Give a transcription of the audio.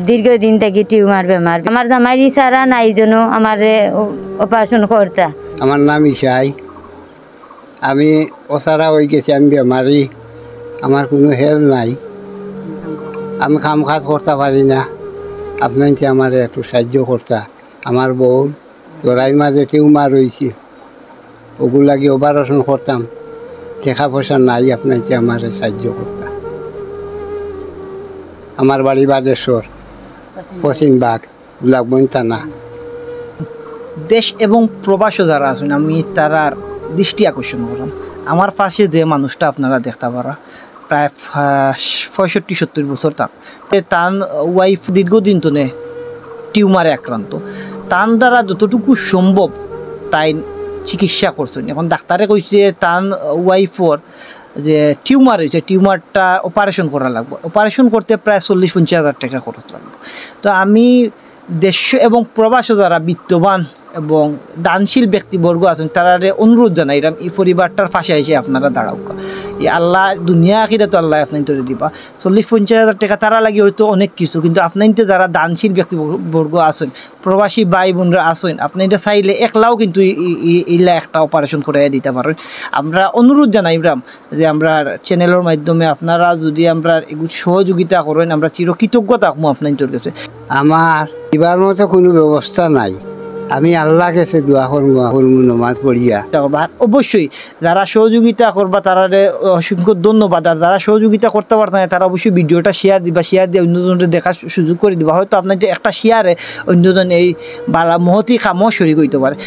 দীর্ঘদিন থেকে টিউমার বেমার আমার জামাই সারা নাই জন্য আমার অপারেশন করতা। আমার নাম ইশাই, আমি ওসারা হয়ে গেছি, আমি বেমারি, আমার কোনো হেল্প নাই, আমি কাম কাজ করতে পারি না। আপনার আমার একটু সাহায্য করতা। আমার বউ চড়াই মাঝে টিউমার রয়েছে, ওগুলাকে অপারেশন করতাম, টাকা পয়সা নাই, আপনার আমার সাহায্য করতা। আমার বাড়ি বাদেশ্বর, পশ্চিমবাগ, গোলাপগঞ্জ থানা। দেশ এবং প্রবাসী যারা আছেন আমি তারার দৃষ্টি আকর্ষণ করলাম। আমার পাশে যে মানুষটা আপনারা দেখতে পারা প্রায় 65-70 বছর তার ওয়াইফ দীর্ঘদিন তো টিউমারে আক্রান্ত। তার দ্বারা যতটুকু সম্ভব তাই চিকিৎসা করছেন। এখন ডাক্তারে কইছে তার ওয়াইফর যে টিউমার হয়েছে, টিউমারটা অপারেশন করা লাগবে, অপারেশন করতে প্রায় 40-50 হাজার টাকা খরচ লাগবে। তো আমি দেশ এবং প্রবাসী যারা বিত্তবান এবং দানশীল ব্যক্তিবর্গ আছেন তারা অনুরোধ জানাই এই পরিবারটার পাশে এসে আপনারা দাঁড়াও। এই আল্লাহ দুনিয়া আখিরাতে তো আল্লাহ আপনার তৈরি দিবা। 40-50 হাজার টাকা তারা লাগে হয়তো অনেক কিছু, কিন্তু আপনাইতে যারা দানশীল ব্যক্তিবর্গ আছেন, প্রবাসী ভাই বোনরা আছেন, আপনি এটা চাইলে একলাও কিন্তু ইলা একটা অপারেশন করে দিতে পারেন। আমরা অনুরোধ জানাইলাম যে আমরা চ্যানেলের মাধ্যমে আপনারা যদি আমরা এগুলো সহযোগিতা করেন আমরা চিরকৃতজ্ঞ থাকবো আপনার কাছে। আমার এবার মতো কোনো ব্যবস্থা নাই, আমি আল্লাহ কাছে দোয়া করবো নামাজ পড়িয়া। অবশ্যই যারা সহযোগিতা করবা তারা অসংখ্য ধন্যবাদ। আর যারা সহযোগিতা করতে পারতেন তারা অবশ্যই ভিডিওটা শেয়ার দিবা, শেয়ার দিয়ে অন্যজনকে দেখার সুযোগ করে দিবা। হয়তো আপনার একটা শেয়ারে অন্যজন এই মহতি কামও শরীক হইতে পারে।